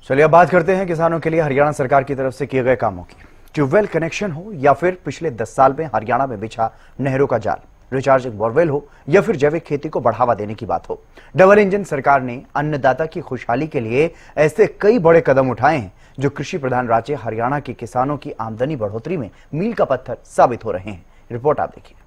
चलिए अब बात करते हैं किसानों के लिए हरियाणा सरकार की तरफ से किए गए कामों की। ट्यूबवेल कनेक्शन हो या फिर पिछले 10 साल में हरियाणा में बिछा नहरों का जाल, रिचार्जिंग बोरवेल हो या फिर जैविक खेती को बढ़ावा देने की बात हो, डबल इंजन सरकार ने अन्नदाता की खुशहाली के लिए ऐसे कई बड़े कदम उठाए हैं जो कृषि प्रधान राज्य हरियाणा के किसानों की आमदनी बढ़ोतरी में मील का पत्थर साबित हो रहे हैं। रिपोर्ट आप देखिए।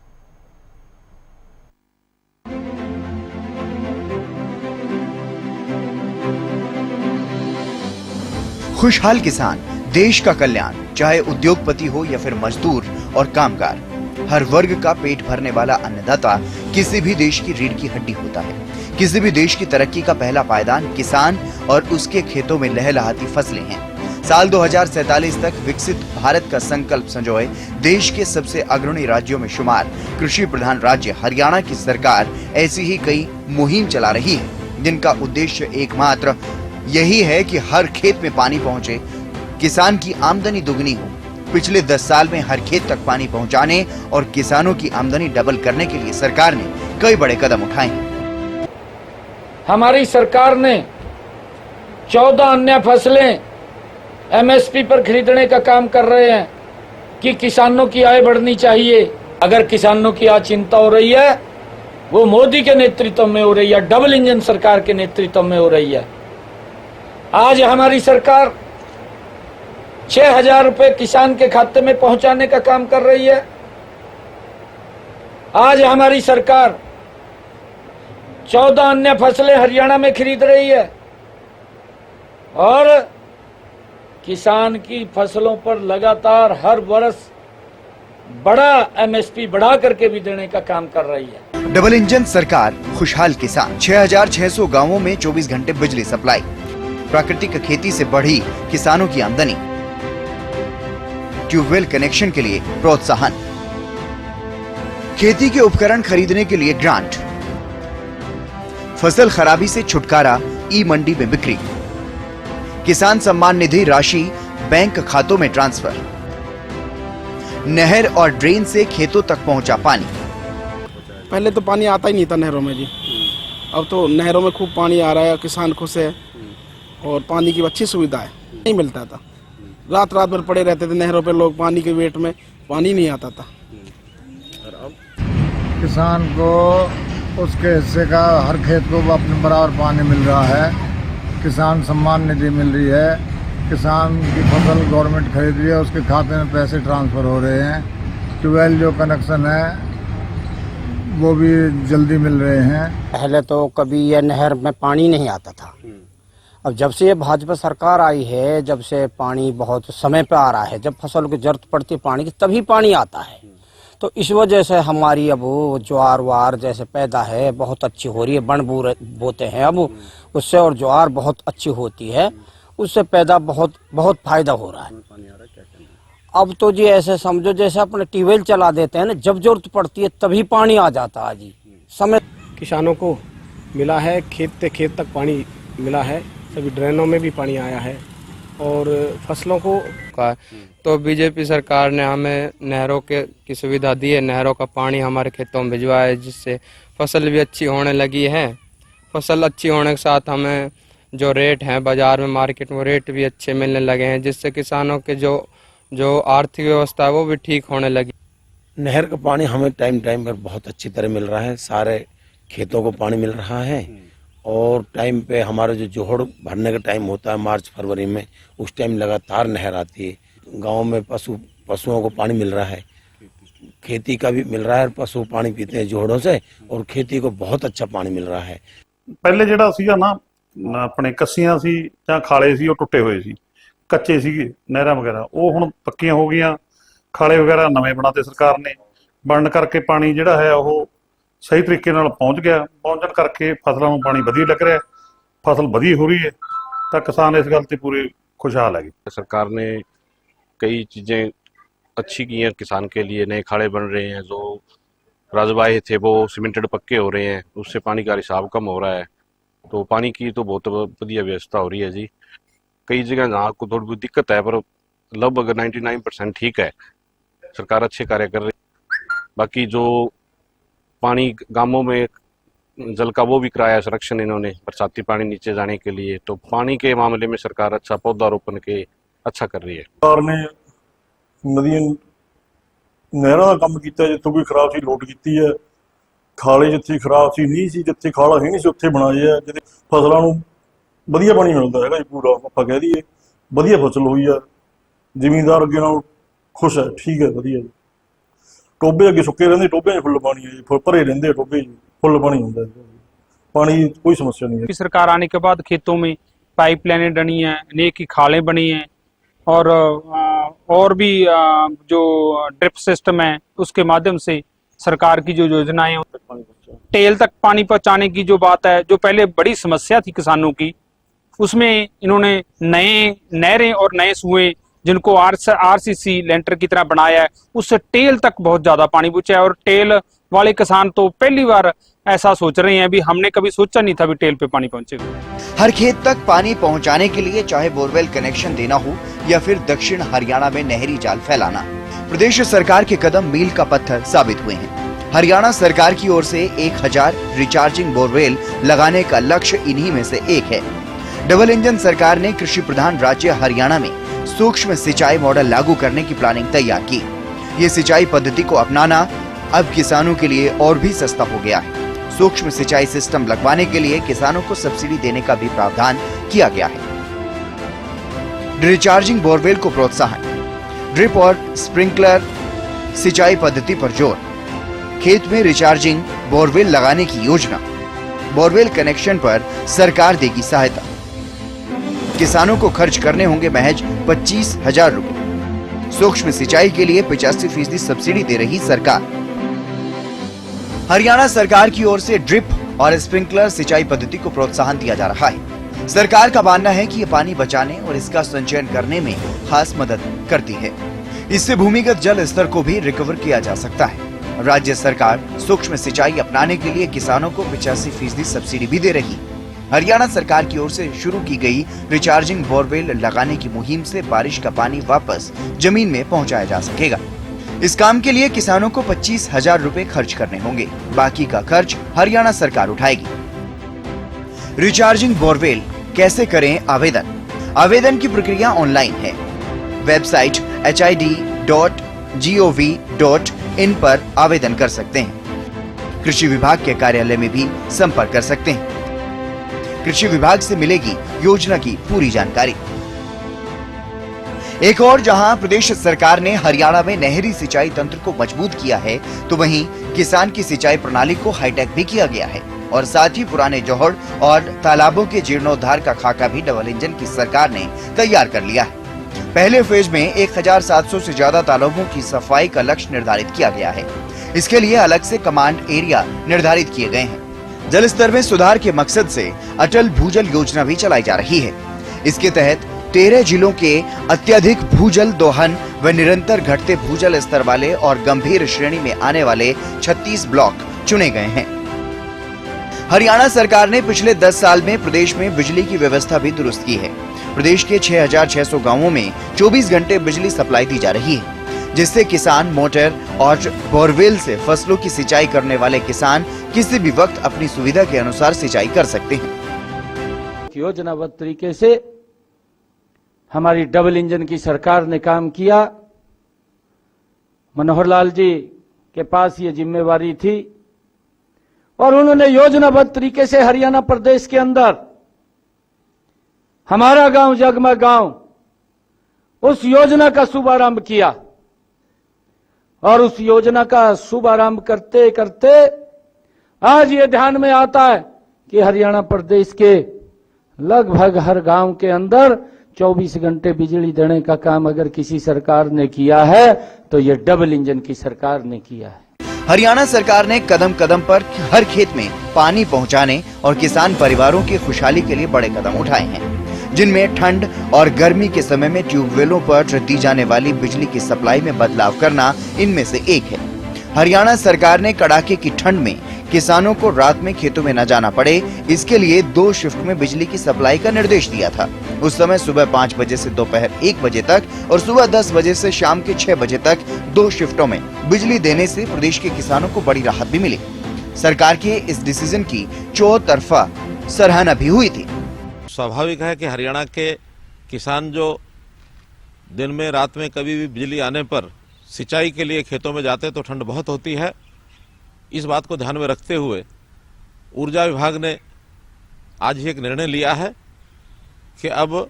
खुशहाल किसान, देश का कल्याण, चाहे उद्योगपति हो या फिर मजदूर और कामगार, हर वर्ग का पेट भरने वाला अन्नदाता किसी भी देश की रीढ़ की हड्डी होता है। किसी भी देश की तरक्की का पहला पायदान किसान और उसके खेतों में लहलहाती फसलें हैं। साल 2047 तक विकसित भारत का संकल्प संजोए देश के सबसे अग्रणी राज्यों में शुमार कृषि प्रधान राज्य हरियाणा की सरकार ऐसी ही कई मुहिम चला रही है, जिनका उद्देश्य एकमात्र यही है कि हर खेत में पानी पहुंचे, किसान की आमदनी दुगनी हो। पिछले 10 साल में हर खेत तक पानी पहुंचाने और किसानों की आमदनी डबल करने के लिए सरकार ने कई बड़े कदम उठाए हैं। हमारी सरकार ने 14 अन्य फसलें एमएसपी पर खरीदने का काम कर रहे हैं कि किसानों की आय बढ़नी चाहिए। अगर किसानों की आज चिंता हो रही है, वो मोदी के नेतृत्व में हो रही है, डबल इंजन सरकार के नेतृत्व में हो रही है। आज हमारी सरकार 6,000 रुपए किसान के खाते में पहुंचाने का काम कर रही है। आज हमारी सरकार 14 अन्य फसलें हरियाणा में खरीद रही है और किसान की फसलों पर लगातार हर वर्ष बड़ा एमएसपी बढ़ा करके भी देने का काम कर रही है। डबल इंजन सरकार, खुशहाल किसान, 6,600 गांवों में 24 घंटे बिजली सप्लाई, प्राकृतिक खेती से बढ़ी किसानों की आमदनी, ट्यूबवेल कनेक्शन के लिए प्रोत्साहन, खेती के उपकरण खरीदने के लिए ग्रांट, फसल खराबी से छुटकारा, ई मंडी में बिक्री, किसान सम्मान निधि राशि बैंक खातों में ट्रांसफर, नहर और ड्रेन से खेतों तक पहुंचा पानी। पहले तो पानी आता ही नहीं था नहरों में जी, अब तो नहरों में खूब पानी आ रहा है, किसान खुश है और पानी की अच्छी सुविधा है। नहीं मिलता था, रात रात भर पड़े रहते थे नहरों पे लोग, पानी के वेट में पानी नहीं आता था। और अब किसान को उसके हिस्से का हर खेत को अपने बराबर पानी मिल रहा है, किसान सम्मान निधि मिल रही है, किसान की फसल गवर्नमेंट खरीद रही है, उसके खाते में पैसे ट्रांसफ़र हो रहे हैं, ट्यूबवेल जो कनेक्शन है वो भी जल्दी मिल रहे हैं। पहले तो कभी ये नहर में पानी नहीं आता था, अब जब से ये भाजपा सरकार आई है, जब से पानी बहुत समय पे आ रहा है, जब फसल की जरूरत पड़ती है पानी की तभी पानी आता है। तो इस वजह से हमारी अब ज्वार वार जैसे पैदा है बहुत अच्छी हो रही है, बन बोते हैं अब उससे, और ज्वार बहुत अच्छी होती है, उससे पैदा बहुत बहुत फायदा हो रहा है। अब तो जी ऐसे समझो जैसे अपने ट्यूबवेल चला देते हैं ना, जब जरूरत पड़ती है तभी पानी आ जाता है जी समय। किसानों को मिला है, खेत से खेत तक पानी मिला है, सभी ड्रेनों में भी पानी आया है और फसलों को तो बीजेपी सरकार ने हमें नहरों की सुविधा दी है, नहरों का पानी हमारे खेतों में भिजवाया है, जिससे फसल भी अच्छी होने लगी है। फसल अच्छी होने के साथ हमें जो रेट हैं बाजार में, मार्केट में रेट भी अच्छे मिलने लगे हैं, जिससे किसानों के जो आर्थिक व्यवस्था है वो भी ठीक होने लगी। नहर का पानी हमें टाइम टाइम पर बहुत अच्छी तरह मिल रहा है, सारे खेतों को पानी मिल रहा है और टाइम पे हमारा जो जोहड़ भरने का टाइम होता है मार्च फरवरी में, उस टाइम लगातार नहर आती है। गांव में पशुओं को पानी मिल रहा है, खेती का भी मिल रहा है, पशु पानी पीते हैं जोहड़ों से और खेती को बहुत अच्छा पानी मिल रहा है। ਪਹਿਲੇ ਜਿਹੜਾ ਸੀਗਾ ਨਾ ਆਪਣੇ ਕੱਸੀਆਂ ਸੀ ਜਾਂ ਖਾਲੇ ਸੀ ਉਹ ਟੁੱਟੇ ਹੋਏ ਸੀ, ਕੱਚੇ ਸੀਗੇ ਨਹਿਰਾਂ ਵਗੈਰਾ, ਉਹ ਹੁਣ ਪੱਕੀਆਂ ਹੋ ਗਈਆਂ, ਖਾਲੇ ਵਗੈਰਾ ਨਵੇਂ ਬਣਾਤੇ ਸਰਕਾਰ ਨੇ, ਬਣਨ ਕਰਕੇ ਪਾਣੀ ਜਿਹੜਾ ਹੈ ਉਹ ਸਹੀ ਤਰੀਕੇ ਨਾਲ ਪਹੁੰਚ ਗਿਆ, ਪਹੁੰਚਣ ਕਰਕੇ ਫਸਲਾਂ ਨੂੰ ਪਾਣੀ ਵਧੀਆ ਲੱਗ ਰਿਹਾ, फसल ਵਧੀਆ ਹੋ ਰਹੀ ਹੈ, ਤਾਂ ਕਿਸਾਨ ਇਸ ਗੱਲ ਤੇ ਪੂਰੇ खुशहाल है। सरकार ने कई चीज़ें अच्छी की हैं किसान के लिए, नए खाड़े बन रहे हैं, जो राजबाहे थे वो सीमेंटेड पक्के हो रहे हैं, उससे पानी का रिसाव कम हो रहा है, तो पानी की तो बहुत बढ़िया व्यवस्था हो रही है जी। कई जगह जहाँ को थोड़ी बहुत दिक्कत है, पर लगभग 99% ठीक है, सरकार अच्छे कार्य कर रही है। बाकी जो पानी गांवों में जल का वो भी कराया संरक्षण इन्होंने बरसाती पानी नीचे जाने के लिए। तो पानी के मामले में सरकार अच्छा पौधारोपण के अच्छा कर रही है। सरकार ने नदियां नहरों का काम किया, जितों कोई खराब सी लोड की है। खाले जिथे खराब सी नहीं सी, जिथे खाला है नहीं सी, उत्थे बनाए है, जिथे फसलों को वधिया पानी मिलता है जी। पूरा आपां कह दईए वधिया फसल हुई है, जमींदार अगे नालों खुश है, ठीक है, वधिया। टोबे अगे सुक्के रहंदे, टोबे फुल पानी है जी, भरे रहंदे टोबे, फुल पानी हुंदा है, पानी कोई समस्या नहीं है। सरकार आने के बाद खेतों में पाइपलाइनें बनी हैं, अनेक की खालें बनी हैं और भी जो ड्रिप सिस्टम है उसके माध्यम से सरकार की जो योजनाएं टेल तक पानी पहुंचाने की जो बात है, जो पहले बड़ी समस्या थी किसानों की, उसमें इन्होंने नए नहरें और नए सुए जिनको आरसीसी लेंटर की तरह बनाया है, उससे टेल तक बहुत ज्यादा पानी पहुंचा है। और टेल वाले किसान तो पहली बार ऐसा सोच रहे हैं, अभी हमने कभी सोचा नहीं था भी टेल पे पानी पहुंचेगा। हर खेत तक पानी पहुंचाने के लिए चाहे बोरवेल कनेक्शन देना हो या फिर दक्षिण हरियाणा में नहरी जाल फैलाना, प्रदेश सरकार के कदम मील का पत्थर साबित हुए हैं। हरियाणा सरकार की ओर से 1000 रिचार्जिंग बोरवेल लगाने का लक्ष्य इन्हीं में से एक है। डबल इंजन सरकार ने कृषि प्रधान राज्य हरियाणा में सूक्ष्म सिंचाई मॉडल लागू करने की प्लानिंग तैयार की। ये सिंचाई पद्धति को अपनाना अब किसानों के लिए और भी सस्ता हो गया है। सूक्ष्म सिंचाई सिस्टम लगवाने के लिए किसानों को सब्सिडी देने का भी प्रावधान किया गया है। रिचार्जिंग बोरवेल को प्रोत्साहन, ड्रिप और स्प्रिंकलर सिंचाई पद्धति पर जोर, खेत में रिचार्जिंग बोरवेल लगाने की योजना, बोरवेल कनेक्शन पर सरकार देगी सहायता, किसानों को खर्च करने होंगे महज 25,000 रुपए, सूक्ष्म सिंचाई के लिए 85% सब्सिडी दे रही सरकार। हरियाणा सरकार की ओर से ड्रिप और स्प्रिंकलर सिंचाई पद्धति को प्रोत्साहन दिया जा रहा है। सरकार का मानना है कि ये पानी बचाने और इसका संचयन करने में खास मदद करती है। इससे भूमिगत जल स्तर को भी रिकवर किया जा सकता है। राज्य सरकार सूक्ष्म सिंचाई अपनाने के लिए किसानों को 85% सब्सिडी भी दे रही। हरियाणा सरकार की ओर से शुरू की गई रिचार्जिंग बोरवेल लगाने की मुहिम से बारिश का पानी वापस जमीन में पहुंचाया जा सकेगा। इस काम के लिए किसानों को 25,000 रुपए खर्च करने होंगे, बाकी का खर्च हरियाणा सरकार उठाएगी। रिचार्जिंग बोरवेल कैसे करें आवेदन? आवेदन की प्रक्रिया ऑनलाइन है। वेबसाइट hid.gov.in पर आवेदन कर सकते हैं। कृषि विभाग के कार्यालय में भी संपर्क कर सकते हैं। कृषि विभाग से मिलेगी योजना की पूरी जानकारी। एक और जहां प्रदेश सरकार ने हरियाणा में नहरी सिंचाई तंत्र को मजबूत किया है, तो वहीं किसान की सिंचाई प्रणाली को हाईटेक भी किया गया है और साथ ही पुराने जोहड़ और तालाबों के जीर्णोद्धार का खाका भी डबल इंजन की सरकार ने तैयार कर लिया है। पहले फेज में 1700 से ज्यादा तालाबों की सफाई का लक्ष्य निर्धारित किया गया है। इसके लिए अलग से कमांड एरिया निर्धारित किए गए हैं। जल स्तर में सुधार के मकसद से अटल भूजल योजना भी चलाई जा रही है। इसके तहत 13 जिलों के अत्यधिक भूजल दोहन व निरंतर घटते भूजल स्तर वाले और गंभीर श्रेणी में आने वाले 36 ब्लॉक चुने गए हैं। हरियाणा सरकार ने पिछले 10 साल में प्रदेश में बिजली की व्यवस्था भी दुरुस्त की है। प्रदेश के 6,600 गांवों में 24 घंटे बिजली सप्लाई दी जा रही है, जिससे किसान मोटर और बोरवेल से फसलों की सिंचाई करने वाले किसान किसी भी वक्त अपनी सुविधा के अनुसार सिंचाई कर सकते हैं। योजनाबद्ध तरीके से हमारी डबल इंजन की सरकार ने काम किया। मनोहर लाल जी के पास ये जिम्मेवारी थी और उन्होंने योजनाबद्ध तरीके से हरियाणा प्रदेश के अंदर हमारा गांव जगमा गांव उस योजना का शुभारंभ किया और उस योजना का शुभारंभ करते करते आज ये ध्यान में आता है कि हरियाणा प्रदेश के लगभग हर गांव के अंदर 24 घंटे बिजली देने का काम अगर किसी सरकार ने किया है तो ये डबल इंजन की सरकार ने किया है। हरियाणा सरकार ने कदम कदम पर हर खेत में पानी पहुंचाने और किसान परिवारों की खुशहाली के लिए बड़े कदम उठाए हैं, जिनमें ठंड और गर्मी के समय में ट्यूबवेलों पर दी जाने वाली बिजली की सप्लाई में बदलाव करना इनमें से एक है। हरियाणा सरकार ने कड़ाके की ठंड में किसानों को रात में खेतों में न जाना पड़े, इसके लिए 2 शिफ्ट में बिजली की सप्लाई का निर्देश दिया था। उस समय सुबह 5 बजे से दोपहर 1 बजे तक और सुबह 10 बजे से शाम के 6 बजे तक 2 शिफ्टों में बिजली देने से प्रदेश के किसानों को बड़ी राहत भी मिली। सरकार के इस डिसीजन की चौतरफा सराहना भी हुई थी। स्वाभाविक है कि हरियाणा के किसान जो दिन में रात में कभी भी बिजली आने पर सिंचाई के लिए खेतों में जाते तो ठंड बहुत होती है। इस बात को ध्यान में रखते हुए ऊर्जा विभाग ने आज ही एक निर्णय लिया है कि अब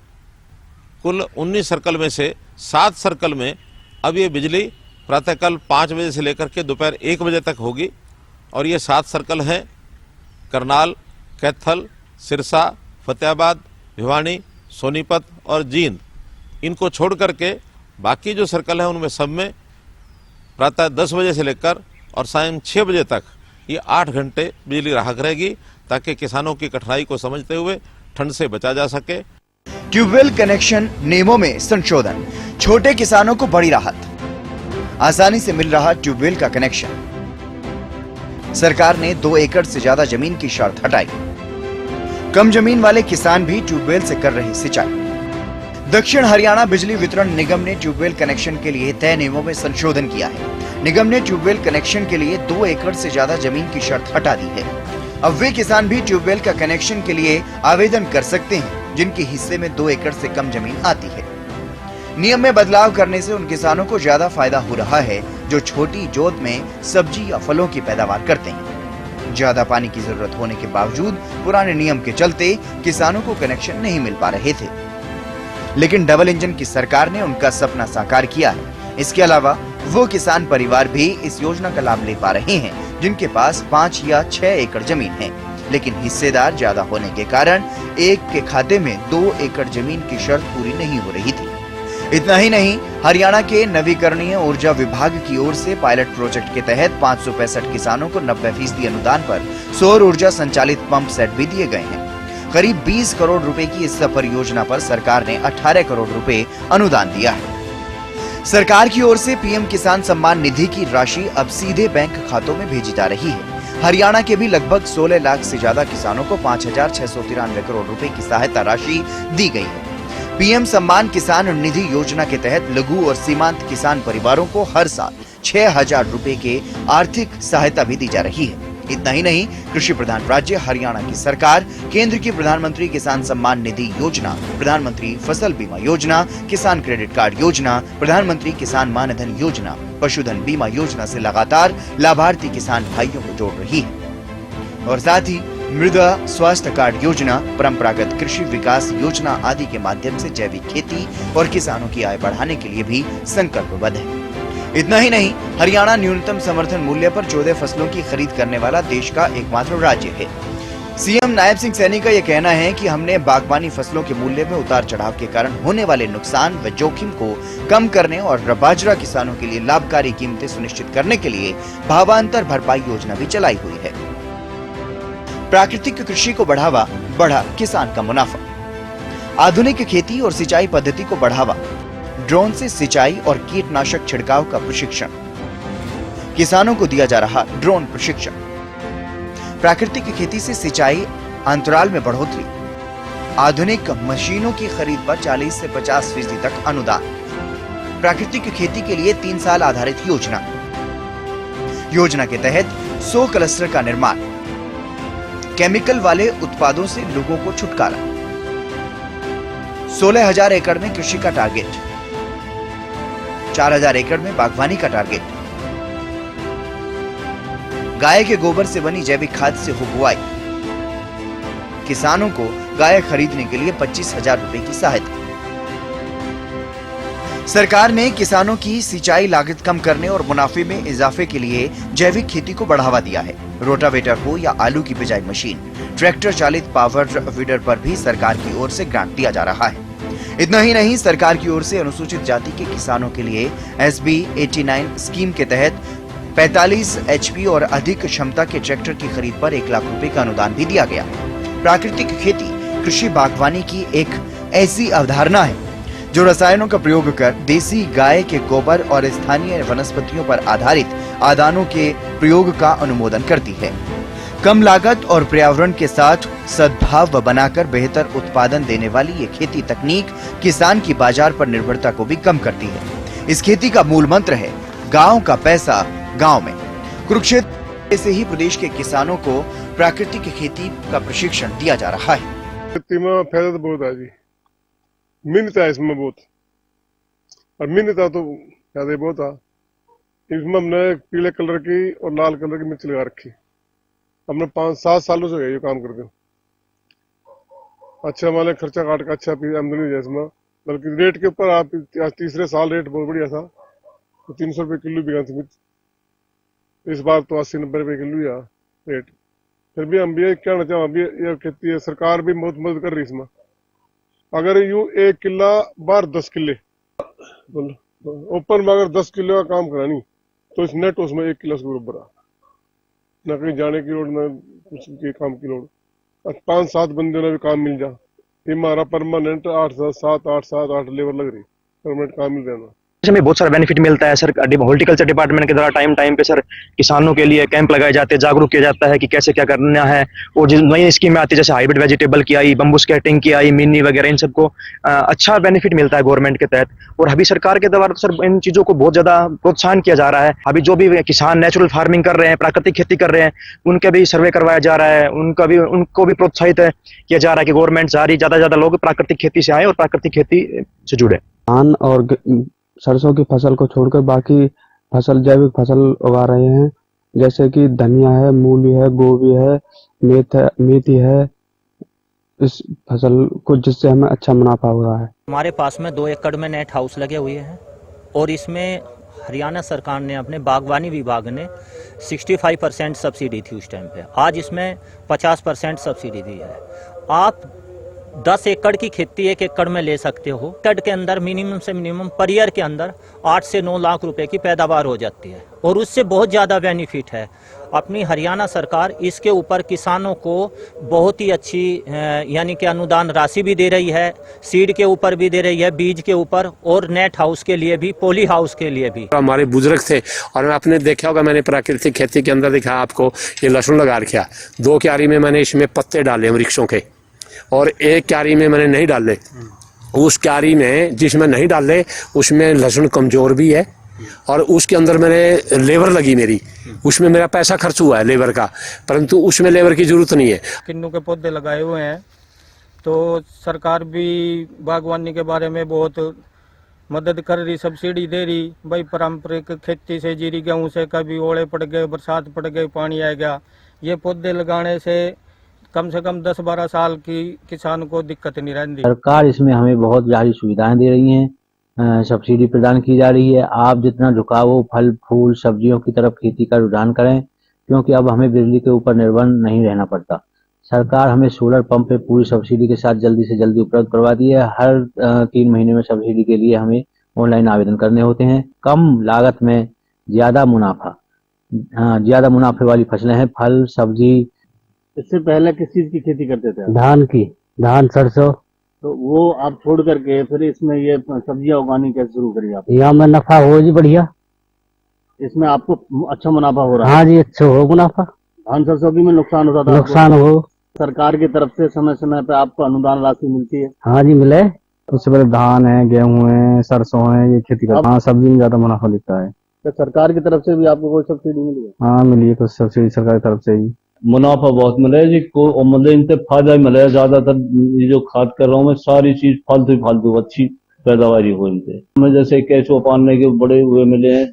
कुल 19 सर्कल में से 7 सर्कल में अब ये बिजली प्रातःकाल 5 बजे से लेकर के दोपहर 1 बजे तक होगी। और ये 7 सर्कल हैं करनाल, कैथल, सिरसा, फतेहाबाद, भिवानी, सोनीपत और जींद। इनको छोड़ करके बाकी जो सर्कल हैं उनमें सब में प्रातः 10 बजे से लेकर और सायं 6 बजे तक ये 8 घंटे बिजली राहत रहेगी, ताकि किसानों की कठिनाई को समझते हुए ठंड से बचा जा सके। ट्यूबवेल कनेक्शन नियमों में संशोधन, छोटे किसानों को बड़ी राहत, आसानी से मिल रहा ट्यूबवेल का कनेक्शन। सरकार ने 2 एकड़ से ज्यादा जमीन की शर्त हटाई, कम जमीन वाले किसान भी ट्यूबवेल से कर रहे सिंचाई। दक्षिण हरियाणा बिजली वितरण निगम ने ट्यूबवेल कनेक्शन के लिए तय नियमों में संशोधन किया है। निगम ने ट्यूबवेल कनेक्शन के लिए 2 एकड़ से ज्यादा जमीन की शर्त हटा दी है। अब वे किसान भी ट्यूबवेल का कनेक्शन के लिए आवेदन कर सकते हैं जिनके हिस्से में 2 एकड़ से कम जमीन आती है। नियम में बदलाव करने से उन किसानों को ज्यादा फायदा हो रहा है जो छोटी जोत में सब्जी या फलों की पैदावार करते हैं। ज्यादा पानी की जरूरत होने के बावजूद पुराने नियम के चलते किसानों को कनेक्शन नहीं मिल पा रहे थे, लेकिन डबल इंजन की सरकार ने उनका सपना साकार किया है। इसके अलावा वो किसान परिवार भी इस योजना का लाभ ले पा रहे हैं जिनके पास 5 या 6 एकड़ जमीन है, लेकिन हिस्सेदार ज्यादा होने के कारण एक के खाते में 2 एकड़ जमीन की शर्त पूरी नहीं हो रही थी। इतना ही नहीं, हरियाणा के नवीकरणीय ऊर्जा विभाग की ओर से पायलट प्रोजेक्ट के तहत 565 किसानों को 90% अनुदान पर सौर ऊर्जा संचालित पंप सेट भी दिए गए हैं। करीब 20 करोड़ रुपए की इस परियोजना पर सरकार ने 18 करोड़ रुपए अनुदान दिया है। सरकार की ओर से पीएम किसान सम्मान निधि की राशि अब सीधे बैंक खातों में भेजी जा रही है। हरियाणा के भी लगभग 16 लाख से ज्यादा किसानों को 5,693 करोड़ रुपए की सहायता राशि दी गई है। पीएम सम्मान किसान निधि योजना के तहत लघु और सीमांत किसान परिवारों को हर साल 6,000 रुपए के आर्थिक सहायता भी दी जा रही है। इतना ही नहीं, कृषि प्रधान राज्य हरियाणा की सरकार केंद्र की प्रधानमंत्री किसान सम्मान निधि योजना, प्रधानमंत्री फसल बीमा योजना, किसान क्रेडिट कार्ड योजना, प्रधानमंत्री किसान मानधन योजना, पशुधन बीमा योजना से लगातार लाभार्थी किसान भाइयों को जोड़ रही है। और साथ ही मृदा स्वास्थ्य कार्ड योजना, परंपरागत कृषि विकास योजना आदि के माध्यम से जैविक खेती और किसानों की आय बढ़ाने के लिए भी संकल्पबद्ध है। इतना ही नहीं, हरियाणा न्यूनतम समर्थन मूल्य पर 14 फसलों की खरीद करने वाला देश का एकमात्र राज्य है। सीएम नायब सिंह सैनी का यह कहना है कि हमने बागबानी फसलों के मूल्य में उतार चढ़ाव के कारण होने वाले नुकसान व जोखिम को कम करने और बाजरा किसानों के लिए लाभकारी कीमतें सुनिश्चित करने के लिए भावांतर भरपाई योजना भी चलाई हुई है। प्राकृतिक कृषि को बढ़ावा, बढ़ा किसान का मुनाफा। आधुनिक खेती और सिंचाई पद्धति को बढ़ावा, ड्रोन से सिंचाई और कीटनाशक छिड़काव का प्रशिक्षण। किसानों को दिया जा रहा ड्रोन प्रशिक्षण। प्राकृतिक खेती से सिंचाई अंतराल में बढ़ोतरी। आधुनिक मशीनों की खरीद पर 40 से 50% तक अनुदान। प्राकृतिक खेती के लिए 3 साल आधारित योजना। योजना के तहत 100 क्लस्टर का निर्माण। केमिकल वाले उत्पादों से लोगों को छुटकारा। 16,000 एकड़ में कृषि का टारगेट। 4,000 एकड़ में बागवानी का टारगेट। गाय के गोबर से बनी जैविक खाद से हो बुआई। किसानों को गाय खरीदने के लिए 25,000 रुपए की सहायता। सरकार ने किसानों की सिंचाई लागत कम करने और मुनाफे में इजाफे के लिए जैविक खेती को बढ़ावा दिया है। रोटावेटर हो या आलू की बिजाई मशीन, ट्रैक्टर चालित पावर वीडर पर भी सरकार की ओर से ग्रांट दिया जा रहा है। इतना ही नहीं, सरकार की ओर से अनुसूचित जाति के किसानों के लिए SB 89 स्कीम के तहत 45 HP और अधिक क्षमता के ट्रैक्टर की खरीद पर 1 लाख रुपए का अनुदान भी दिया गया। प्राकृतिक खेती कृषि बागवानी की एक ऐसी अवधारणा है जो रसायनों का प्रयोग कर देसी गाय के गोबर और स्थानीय वनस्पतियों पर आधारित आदानों के प्रयोग का अनुमोदन करती है। कम लागत और पर्यावरण के साथ सद्भाव बनाकर बेहतर उत्पादन देने वाली ये खेती तकनीक किसान की बाजार पर निर्भरता को भी कम करती है। इस खेती का मूल मंत्र है गांव का पैसा गांव में। कुरुक्षेत्र ऐसे ही प्रदेश के किसानों को प्राकृतिक खेती का प्रशिक्षण दिया जा रहा है। खेती में फायदा तो बहुत है जी, मेहनत है इसमें बहुत, और मेहनत तो फायदा बहुत है। इसमें हमने पीले कलर की और लाल कलर की मिर्च लगा रखी, हमने 5-7 सालों से ये काम करके अच्छा हमारे खर्चा काट का अच्छा आमदनी है इसमें। बल्कि रेट के ऊपर आप तीसरे साल रेट बहुत बढ़िया था, तो 300 रुपये किलो बिका थी मिर्च, इस बार तो 80-90 रुपये किलो ही रेट। फिर भी हम भी ये कहना चाहें, अभी ये खेती है, सरकार भी बहुत मदद कर रही इसमें। अगर यूं 1 किला बाहर 10 किले ओपन में अगर 10 किलो का काम करानी तो इस नेट उसमें 1 किलो से बराबर है, न कहीं जाने की लोड़ न कुछ के काम की लोड़। 5-7 बंदे ने भी काम मिल जा, ये हमारा परमानेंट 8-7 लेबर लग रही, परमानेंट काम मिल जाना। हमें बहुत सारा बेनिफिट मिलता है सर। हॉर्टिकल्चर डिपार्टमेंट के द्वारा टाइम टाइम पे सर किसानों के लिए कैंप लगाए जाते हैं, जागरूक किया जाता है कि कैसे क्या करना है। और जिस नई स्कीमें आती है जैसे हाइब्रिड वेजिटेबल की आई, बम्बू स्कैटिंग की आई, मिनी वगैरह, इन सबको अच्छा बेनिफिट मिलता है गवर्नमेंट के तहत। और अभी सरकार के द्वारा सर इन चीजों को बहुत ज्यादा प्रोत्साहन किया जा रहा है। अभी जो भी किसान नेचुरल फार्मिंग कर रहे हैं, प्राकृतिक खेती कर रहे हैं, उनके भी सर्वे करवाया जा रहा है, उनको भी प्रोत्साहित किया जा रहा है कि गवर्नमेंट सारी ज्यादा लोग प्राकृतिक खेती से आए और प्राकृतिक खेती से जुड़े। धान और सरसों की फसल को छोड़कर बाकी फसल जैविक फसल उगा रहे हैं, जैसे कि धनिया है, मूली है, गोभी है, मेथी है, इस फसल को जिससे हमें अच्छा मुनाफा हो रहा है। हमारे पास में 2 एकड़ में नेट हाउस लगे हुए हैं और इसमें हरियाणा सरकार ने अपने बागवानी विभाग ने 65% सब्सिडी थी उस टाइम पे, आज इसमें 50% सब्सिडी दी है। आप 10 एकड़ की खेती 1 एकड़ में ले सकते हो। एकड़ के अंदर मिनिमम से मिनिमम पर ईयर के अंदर 8 से 9 लाख रुपए की पैदावार हो जाती है और उससे बहुत ज़्यादा बेनिफिट है। अपनी हरियाणा सरकार इसके ऊपर किसानों को बहुत ही अच्छी यानी कि अनुदान राशि भी दे रही है, सीड के ऊपर भी दे रही है, बीज के ऊपर, और नेट हाउस के लिए भी, पॉली हाउस के लिए भी। हमारे बुजुर्ग थे और आपने देखा होगा, मैंने प्राकृतिक खेती के अंदर दिखाया आपको, ये लहसुन लगा रखा 2 क्यारी में मैंने इसमें पत्ते डाले वृक्षों के, और 1 क्यारी में मैंने नहीं डाले। उस क्यारी में जिसमें नहीं डाले उसमें लहसुन कमजोर भी है, और उसके अंदर मैंने लेबर लगी मेरी, उसमें मेरा पैसा खर्च हुआ है लेबर का, परंतु उसमें लेबर की जरूरत नहीं है। किन्नू के पौधे लगाए हुए हैं, तो सरकार भी बागवानी के बारे में बहुत मदद कर रही, सब्सिडी दे रही। भाई पारंपरिक खेती से, जीरी गेहूं से कभी ओले पड़ गए, बरसात पड़ गई, पानी आ गया, ये पौधे लगाने से कम 10-12 साल की किसान को दिक्कत नहीं रहती। सरकार इसमें हमें बहुत सारी सुविधाएं दे रही हैं, सब्सिडी प्रदान की जा रही है। आप जितना झुकाव हो फल फूल सब्जियों की तरफ खेती का रुझान करें, क्योंकि अब हमें बिजली के ऊपर निर्भर नहीं रहना पड़ता। सरकार हमें सोलर पंप पे पूरी सब्सिडी के साथ जल्दी से जल्दी उपलब्ध करवा दी है। हर 3 महीने में सब्सिडी के लिए हमें ऑनलाइन आवेदन करने होते हैं। कम लागत में ज्यादा मुनाफा, ज्यादा मुनाफे वाली फसलें हैं, फल सब्जी। इससे पहले किस चीज की खेती करते थे? धान सरसों। तो वो आप छोड़ करके फिर इसमें ये सब्जियां उगानी कैसे शुरू करी आप? यहाँ में नफा हो जी बढ़िया, इसमें आपको अच्छा मुनाफा हो रहा है? हाँ जी, अच्छा हो मुनाफा। धान सरसों की में नुकसान होता था? नुकसान हो। सरकार की तरफ से समय समय पे आपको अनुदान राशि मिलती है? हाँ जी मिले। उससे पहले धान है, गेहूं है, सरसों है, ये खेती करते हैं। सब्जी में ज्यादा मुनाफा दिखता है। तो सरकार की तरफ से भी आपको कोई सब्सिडी मिली है? हाँ मिली है, कुछ सब्सिडी सरकार की तरफ से ही। मुनाफा बहुत मिले जी को, मतलब इनसे फायदा ही मिले। ज्यादातर ये जो खाद कर रहा हूँ मैं, सारी चीज फालतू अच्छी पैदावारी हो इनसे। हमें जैसे केचुआ पालने के बड़े हुए मिले हैं,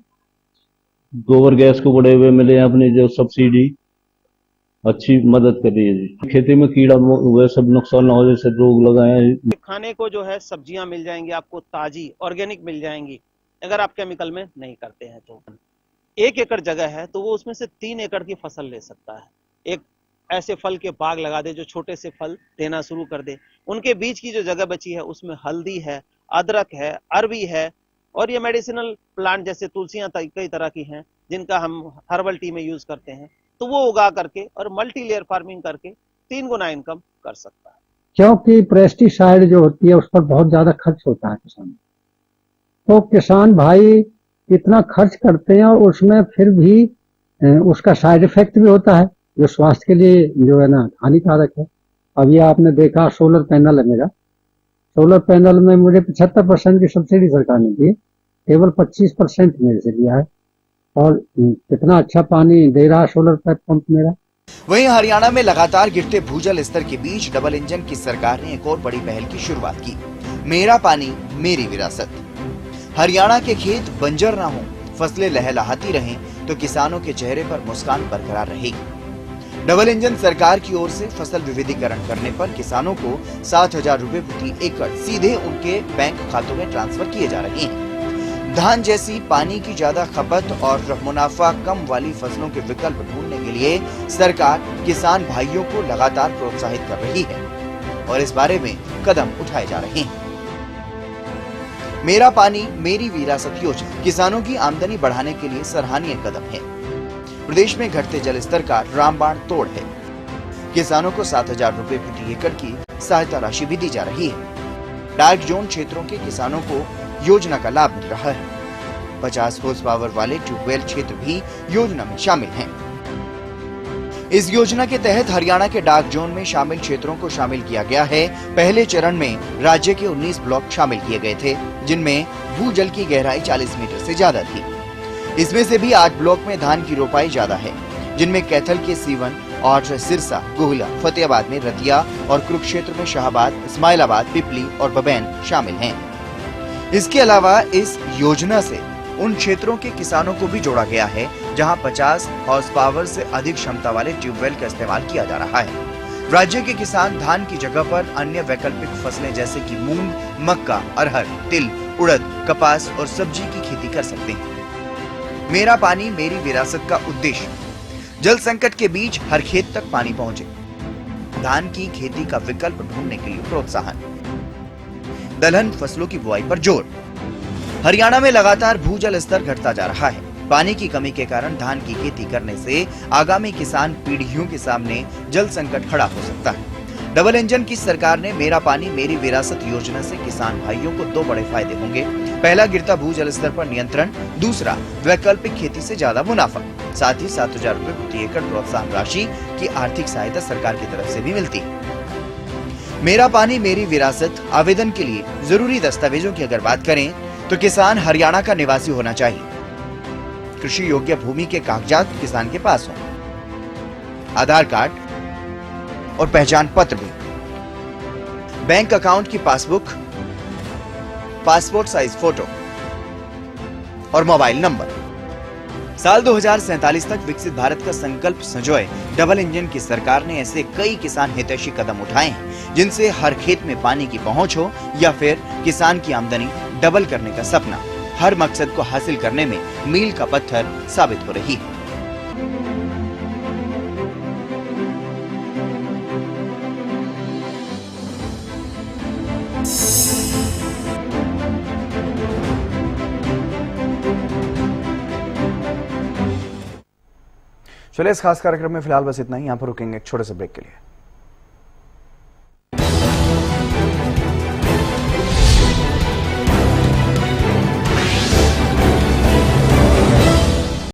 गोबर गैस को बड़े हुए मिले हैं, अपनी जो सब्सिडी अच्छी मदद कर रही है जी। खेती में कीड़ा हुए सब नुकसान न हो, जैसे रोग लगाए। खाने को जो है सब्जियां मिल जाएंगी आपको, ताजी ऑर्गेनिक मिल जाएंगी, अगर आप केमिकल में नहीं करते हैं तो। 1 एकड़ जगह है तो वो उसमें से 3 एकड़ की फसल ले सकता है। एक ऐसे फल के बाग लगा दे जो छोटे से फल देना शुरू कर दे। उनके बीच की जो जगह बची है उसमें हल्दी है, अदरक है, अरबी है, और ये मेडिसिनल प्लांट जैसे तुलसियां कई तरह की हैं जिनका हम हर्बल टी में यूज करते हैं, तो वो उगा करके और मल्टी लेयर फार्मिंग करके 3 गुना इनकम कर सकता है। क्योंकि पेस्टिसाइड जो होती है उस पर बहुत ज्यादा खर्च होता है किसान, तो किसान भाई इतना खर्च करते हैं और उसमें फिर भी उसका साइड इफेक्ट भी होता है जो स्वास्थ्य के लिए जो है ना हानिकारक है। अब ये आपने देखा सोलर पैनल है मेरा, सोलर पैनल में मुझे 75% की सब्सिडी सरकार ने दी, केवल 25% मेरे से लिया है। और इतना अच्छा पानी दे रहा सोलर पंप मेरा। वहीं हरियाणा में लगातार गिरते भूजल स्तर के बीच डबल इंजन की सरकार ने एक और बड़ी पहल की शुरुआत की। मेरा पानी मेरी विरासत। हरियाणा के खेत बंजर न हो, फसलें लहलहाती रहें तो किसानों के चेहरे पर मुस्कान बरकरार रहेगी। डबल इंजन सरकार की ओर से फसल विविधीकरण करने पर किसानों को 7,000 रुपए प्रति एकड़ सीधे उनके बैंक खातों में ट्रांसफर किए जा रहे हैं। धान जैसी पानी की ज्यादा खपत और मुनाफा कम वाली फसलों के विकल्प ढूंढने के लिए सरकार किसान भाइयों को लगातार प्रोत्साहित कर रही है और इस बारे में कदम उठाए जा रहे हैं। मेरा पानी मेरी विरासत योजना किसानों की आमदनी बढ़ाने के लिए सराहनीय कदम है। प्रदेश में घटते जल स्तर का रामबाण तोड़ है। किसानों को 7,000 रुपए प्रति एकड़ की सहायता राशि भी दी जा रही है। डार्क जोन क्षेत्रों के किसानों को योजना का लाभ मिल रहा है। 50 हॉर्स पावर वाले ट्यूबवेल क्षेत्र भी योजना में शामिल हैं। इस योजना के तहत हरियाणा के डार्क जोन में शामिल क्षेत्रों को शामिल किया गया है। पहले चरण में राज्य के 19 ब्लॉक शामिल किए गए थे, जिनमें भूजल की गहराई 40 मीटर से ज्यादा थी। इसमें से भी 8 ब्लॉक में धान की रोपाई ज्यादा है, जिनमें कैथल के सीवन और सिरसा, गोहला, फतेहाबाद में रतिया और कुरुक्षेत्र में शाहबाद, इस्माइलाबाद, पिपली और बबैन शामिल हैं। इसके अलावा इस योजना से उन क्षेत्रों के किसानों को भी जोड़ा गया है जहां 50 हॉर्स पावर से अधिक क्षमता वाले ट्यूबवेल का इस्तेमाल किया जा रहा है। राज्य के किसान धान की जगह पर अन्य वैकल्पिक फसलें जैसे कि मूंग, मक्का, अरहर, तिल, उड़द, कपास और सब्जी की खेती कर सकते हैं। मेरा पानी मेरी विरासत का उद्देश्य जल संकट के बीच हर खेत तक पानी पहुंचे, धान की खेती का विकल्प ढूंढने के लिए प्रोत्साहन, दलहन फसलों की बुआई पर जोर। हरियाणा में लगातार भूजल स्तर घटता जा रहा है। पानी की कमी के कारण धान की खेती करने से आगामी किसान पीढ़ियों के सामने जल संकट खड़ा हो सकता है। डबल इंजन की सरकार ने मेरा पानी मेरी विरासत योजना से किसान भाइयों को 2 बड़े फायदे होंगे। पहला, गिरता भूजल स्तर पर नियंत्रण, दूसरा, वैकल्पिक खेती से ज्यादा मुनाफा। साथ ही 7,000 रुपए प्रति एकड़ प्रोत्साहन राशि की आर्थिक सहायता सरकार की तरफ से भी मिलती है। मेरा पानी मेरी विरासत आवेदन के लिए जरूरी दस्तावेजों की अगर बात करें तो किसान हरियाणा का निवासी होना चाहिए। कृषि योग्य भूमि के कागजात किसान के पास हों, आधार कार्ड और पहचान पत्र भी, बैंक अकाउंट की पासबुक, पासपोर्ट साइज फोटो और मोबाइल नंबर। साल 2047 तक विकसित भारत का संकल्प संजोए डबल इंजन की सरकार ने ऐसे कई किसान हितैषी कदम उठाए हैं जिनसे हर खेत में पानी की पहुंच हो या फिर किसान की आमदनी डबल करने का सपना हर मकसद को हासिल करने में मील का पत्थर साबित हो रही है। चलिए, इस खास कार्यक्रम में फिलहाल बस इतना ही। यहाँ पर रुकेंगे एक छोटे से ब्रेक के लिए।